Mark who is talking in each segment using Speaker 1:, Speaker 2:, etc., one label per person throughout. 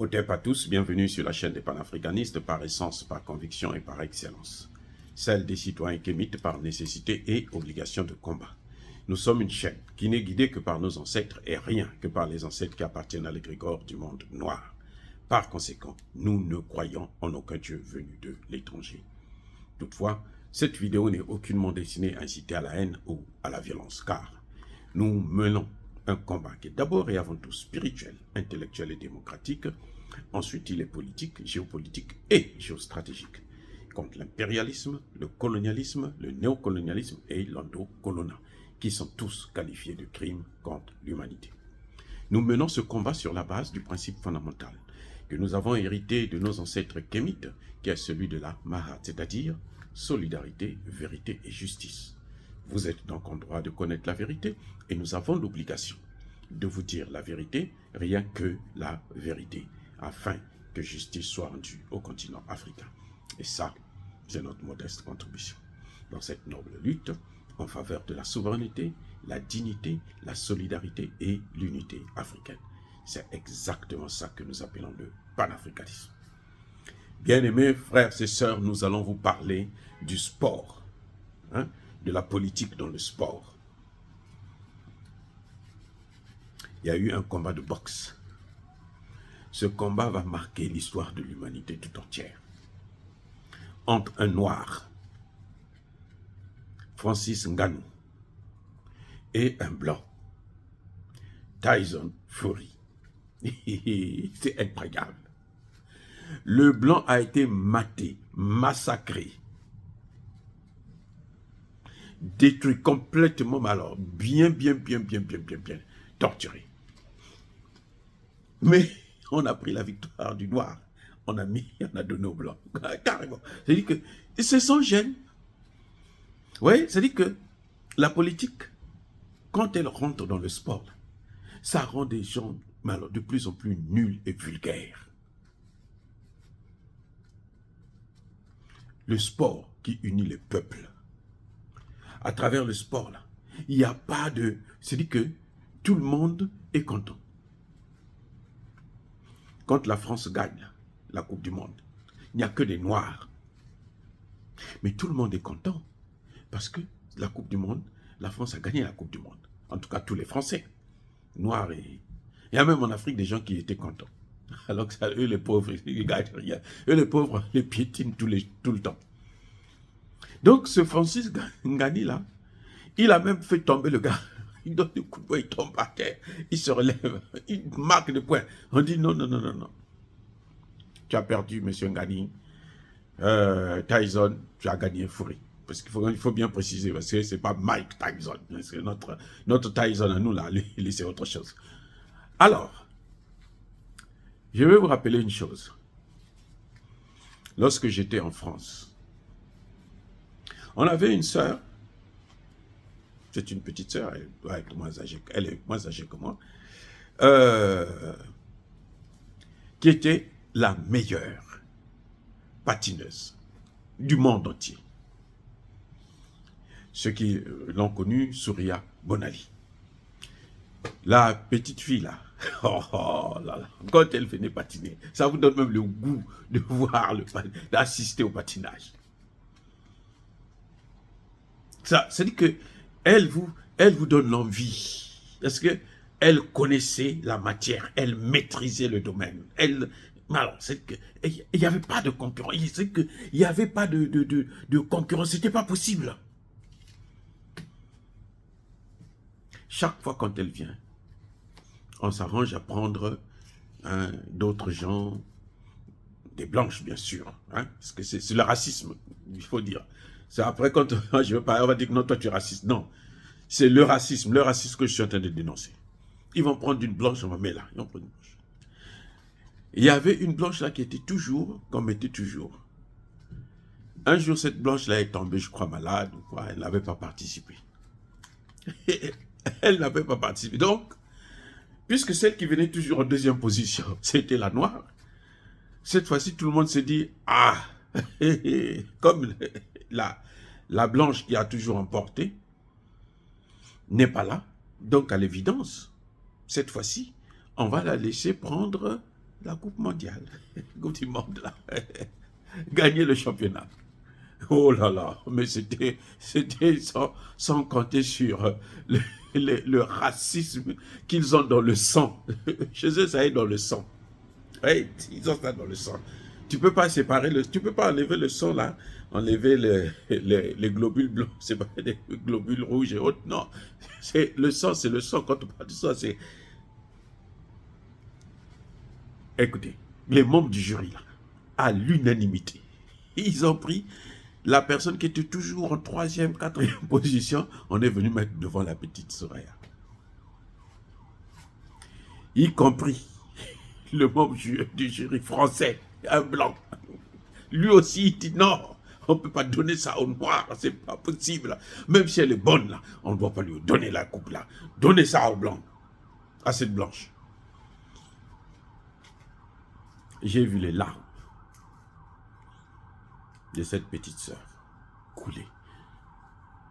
Speaker 1: Hotep à tous, bienvenue sur la chaîne des panafricanistes par essence, par conviction et par excellence. Celle des citoyens kémites par nécessité et obligation de combat. Nous sommes une chaîne qui n'est guidée que par nos ancêtres et rien que par les ancêtres qui appartiennent à l'égrégore du monde noir. Par conséquent, nous ne croyons en aucun Dieu venu de l'étranger. Toutefois, cette vidéo n'est aucunement destinée à inciter à la haine ou à la violence, car nous menons un combat qui est d'abord et avant tout spirituel, intellectuel et démocratique. Ensuite, il est politique, géopolitique et géostratégique, contre l'impérialisme, le colonialisme, le néocolonialisme et l'endocolonat, qui sont tous qualifiés de crimes contre l'humanité. Nous menons ce combat sur la base du principe fondamental que nous avons hérité de nos ancêtres kémites, qui est celui de la Mahat, c'est-à-dire solidarité, vérité et justice. Vous êtes donc en droit de connaître la vérité et nous avons l'obligation de vous dire la vérité, rien que la vérité, afin que justice soit rendue au continent africain. Et ça, c'est notre modeste contribution dans cette noble lutte en faveur de la souveraineté, la dignité, la solidarité et l'unité africaine. C'est exactement ça que nous appelons le panafricanisme. Bien-aimés frères et sœurs, nous allons vous parler du sport, de la politique dans le sport. Il y a eu un combat de boxe. Ce combat va marquer l'histoire de l'humanité tout entière. Entre un noir, Francis Ngannou, et un blanc, Tyson Fury. C'est incroyable. Le blanc a été maté, massacré, détruit complètement, mais alors bien torturé. Mais on a pris la victoire du noir, on a donné au blanc, carrément. C'est-à-dire que c'est sans gêne. Oui, c'est-à-dire que la politique, quand elle rentre dans le sport, ça rend des gens alors, de plus en plus nuls et vulgaires. Le sport qui unit les peuples. À travers le sport, là, il n'y a pas de... C'est-à-dire que tout le monde est content. Quand la France gagne la Coupe du Monde, il n'y a que des Noirs. Mais tout le monde est content. Parce que la Coupe du Monde, la France a gagné la Coupe du Monde. En tout cas, tous les Français. Noirs et... Il y a même en Afrique des gens qui étaient contents. Alors que ça, eux, les pauvres, ils ne gagnent rien. Eux, les pauvres, les piétinent tout le temps. Donc, ce Francis Ngannou, là, il a même fait tomber le gars. Il donne des coups de poing, il tombe par terre. Il se relève. Il marque des points. On dit non. Tu as perdu, monsieur Ngannou. Tyson, tu as gagné Fury. Parce qu'il faut bien préciser, parce que ce n'est pas Mike Tyson. C'est notre Tyson à nous, là, lui c'est autre chose. Alors, je vais vous rappeler une chose. Lorsque j'étais en France, on avait une sœur, c'est une petite sœur, elle est moins âgée que moi, qui était la meilleure patineuse du monde entier. Ceux qui l'ont connue, Souria Bonali. La petite fille là, quand elle venait patiner, ça vous donne même le goût de voir, d'assister au patinage. Ça, c'est-à-dire que elle vous donne l'envie, parce que elle connaissait la matière, elle maîtrisait le domaine. Alors, c'est que il n'y avait pas de concurrence, c'est que il n'y avait pas de concurrence, c'était pas possible. Chaque fois quand elle vient, on s'arrange à prendre d'autres gens, des blanches bien sûr, parce que c'est le racisme, il faut dire. C'est après quand je veux pas, on va dire que non, toi tu es raciste. Non, c'est le racisme que je suis en train de dénoncer. Ils vont prendre une blanche, on va mettre là, ils vont prendre une blanche. Il y avait une blanche là qui était toujours, qu'on mettait toujours. Un jour, cette blanche là est tombée, je crois, malade, ou quoi, elle n'avait pas participé. Elle n'avait pas participé. Donc, puisque celle qui venait toujours en deuxième position, c'était la noire, cette fois-ci, tout le monde s'est dit, ah, comme la blanche qui a toujours emporté n'est pas là, donc à l'évidence, cette fois-ci, on va la laisser prendre la Coupe mondiale, Coupe du monde, là. Gagner le championnat. Oh là là, mais c'était sans compter sur le racisme qu'ils ont dans le sang. Chez eux, ça est dans le sang. Oui, ils ont ça dans le sang. Tu peux pas séparer tu peux pas enlever le sang là, enlever les globules blancs, c'est pas des globules rouges et autres. Non, c'est le sang, c'est le sang. Quand on parle de ça, c'est. Écoutez, les membres du jury là, à l'unanimité, ils ont pris la personne qui était toujours en 3e, 4e position, on est venu mettre devant la petite Soraya. Y compris le membre du jury français, un blanc. Lui aussi, il dit non, on ne peut pas donner ça aux noirs, c'est pas possible. Même si elle est bonne, là, on ne doit pas lui donner la coupe là. Donnez ça aux blancs, à cette blanche. J'ai vu les larmes de cette petite sœur couler.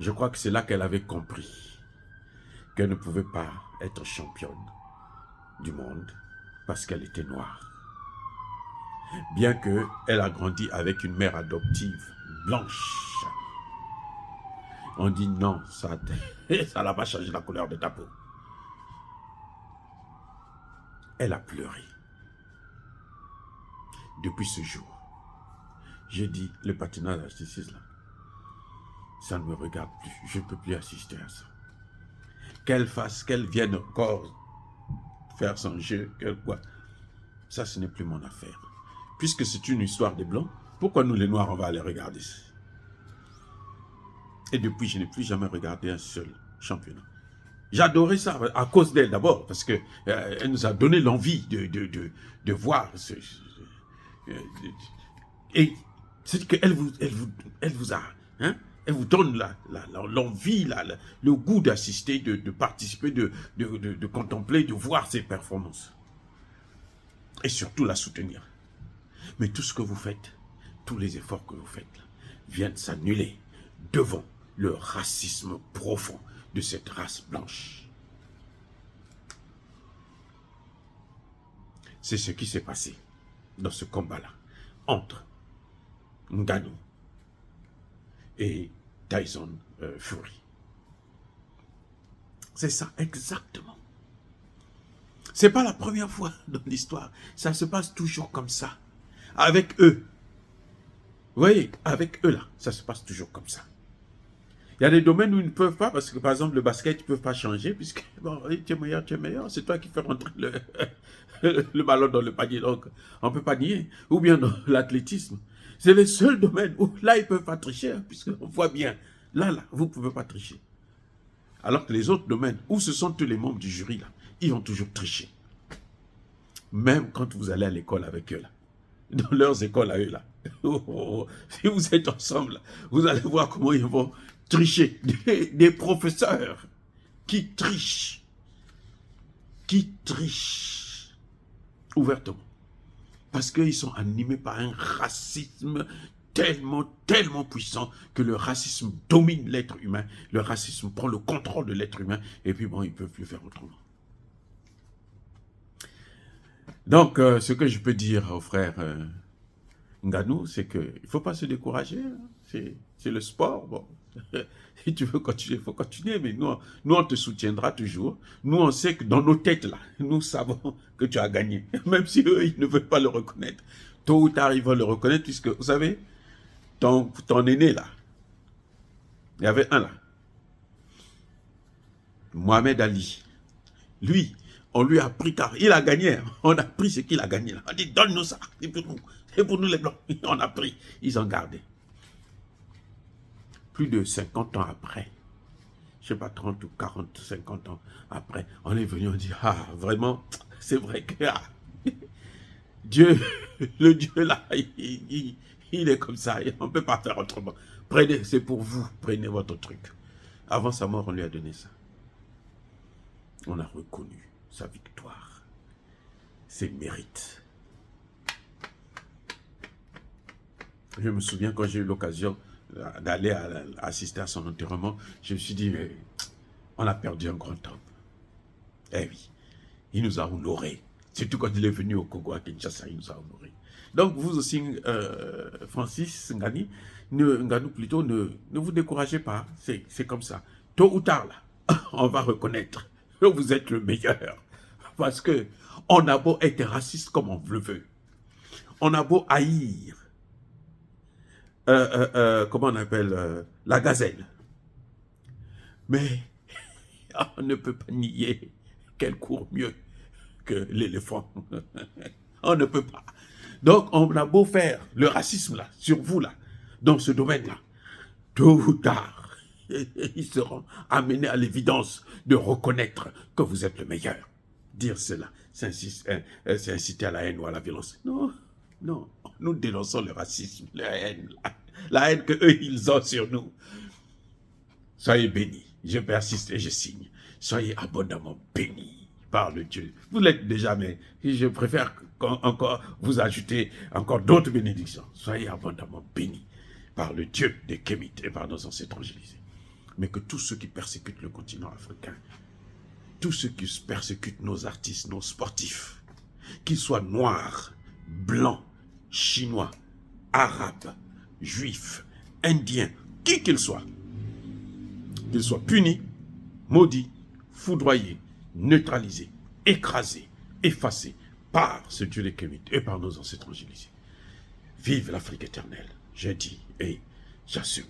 Speaker 1: Je crois que c'est là qu'elle avait compris qu'elle ne pouvait pas être championne du monde parce qu'elle était noire. Bien qu'elle a grandi avec une mère adoptive blanche. On dit non, ça n'a pas changé la couleur de ta peau. Elle a pleuré. Depuis ce jour, j'ai dit, le patinage artistique là, ça ne me regarde plus. Je ne peux plus assister à ça. Qu'elle vienne encore faire son jeu, quoi. Ça, ce n'est plus mon affaire. Puisque c'est une histoire des Blancs, pourquoi nous les Noirs, on va aller regarder ça? Et depuis, je n'ai plus jamais regardé un seul championnat. J'adorais ça, à cause d'elle d'abord, parce qu'elle nous a donné l'envie de voir. Et c'est qu'elle vous a... Hein, elle vous donne l'envie, le goût d'assister, de participer, de contempler, de voir ses performances. Et surtout la soutenir. Mais tout ce que vous faites, tous les efforts que vous faites, viennent s'annuler devant le racisme profond de cette race blanche. C'est ce qui s'est passé dans ce combat-là, entre Ngannou et Tyson Fury. C'est ça, exactement. C'est pas la première fois dans l'histoire. Ça se passe toujours comme ça. Avec eux. Vous voyez, avec eux là, ça se passe toujours comme ça. Il y a des domaines où ils ne peuvent pas, parce que par exemple, le basket, ils ne peuvent pas changer, puisque, bon, tu es meilleur, c'est toi qui fais rentrer le ballon dans le panier, donc on ne peut pas nier. Ou bien dans l'athlétisme. C'est les seuls domaines où là, ils ne peuvent pas tricher, puisqu'on voit bien, là, vous ne pouvez pas tricher. Alors que les autres domaines, où ce sont tous les membres du jury, là, ils vont toujours tricher. Même quand vous allez à l'école avec eux, là, dans leurs écoles à eux, là. Si vous êtes ensemble, vous allez voir comment ils vont tricher. Des professeurs qui trichent ouvertement. Parce qu'ils sont animés par un racisme tellement puissant que le racisme domine l'être humain. Le racisme prend le contrôle de l'être humain et puis bon, ils ne peuvent plus faire autrement. Donc, ce que je peux dire aux frères Ngannou, c'est qu'il ne faut pas se décourager. Hein. C'est le sport. Bon. Si tu veux continuer, il faut continuer. Mais nous, on te soutiendra toujours. Nous, on sait que dans nos têtes, là, nous savons que tu as gagné. Même si eux, ils ne veulent pas le reconnaître. Tôt ou tard, ils vont le reconnaître puisque, vous savez, ton aîné, là, il y avait un, là. Mohamed Ali. Lui, on lui a pris car il a gagné. On a pris ce qu'il a gagné. Là. On dit, donne-nous ça. C'est pour nous les Blancs. On a pris. Ils ont gardé. Plus de 50 ans après, je ne sais pas, 30 ou 40, 50 ans après, on est venu, on dit, ah, vraiment, c'est vrai que Dieu, le Dieu là, il est comme ça, on ne peut pas faire autrement. Prenez, c'est pour vous, prenez votre truc. Avant sa mort, on lui a donné ça. On a reconnu sa victoire, ses mérites. Je me souviens quand j'ai eu l'occasion d'aller assister à son enterrement, je me suis dit, on a perdu un grand homme. Eh oui, il nous a honorés Surtout quand il est venu au Congo, à Kinshasa, il nous a honorés. Donc vous aussi, Francis Ngani, Nganou plutôt, ne vous découragez pas, c'est comme ça. Tôt ou tard, là, on va reconnaître que vous êtes le meilleur. Parce que on a beau être raciste comme on le veut, on a beau haïr, comment on appelle, la gazelle, mais on ne peut pas nier qu'elle court mieux que l'éléphant. On ne peut pas. Donc, on a beau faire le racisme là, sur vous là, dans ce domaine-là, tôt ou tard, ils seront amenés à l'évidence de reconnaître que vous êtes le meilleur. Dire cela, c'est inciter à la haine ou à la violence. Non, non, nous dénonçons le racisme, la haine que eux ils ont sur nous. Soyez bénis, je persiste et je signe. Soyez abondamment bénis par le Dieu. Vous l'êtes déjà, mais je préfère encore vous ajouter encore d'autres bénédictions. Soyez abondamment bénis par le Dieu des Kémites et par nos ancêtres angélisés. Mais que tous ceux qui persécutent le continent africain, tous ceux qui persécutent nos artistes, nos sportifs, qu'ils soient noirs, blancs, chinois, arabes, juifs, indiens, qui qu'ils soient punis, maudits, foudroyés, neutralisés, écrasés, effacés par ce Dieu des Kémites et par nos ancêtres angélisés. Vive l'Afrique éternelle, j'ai dit et j'assume.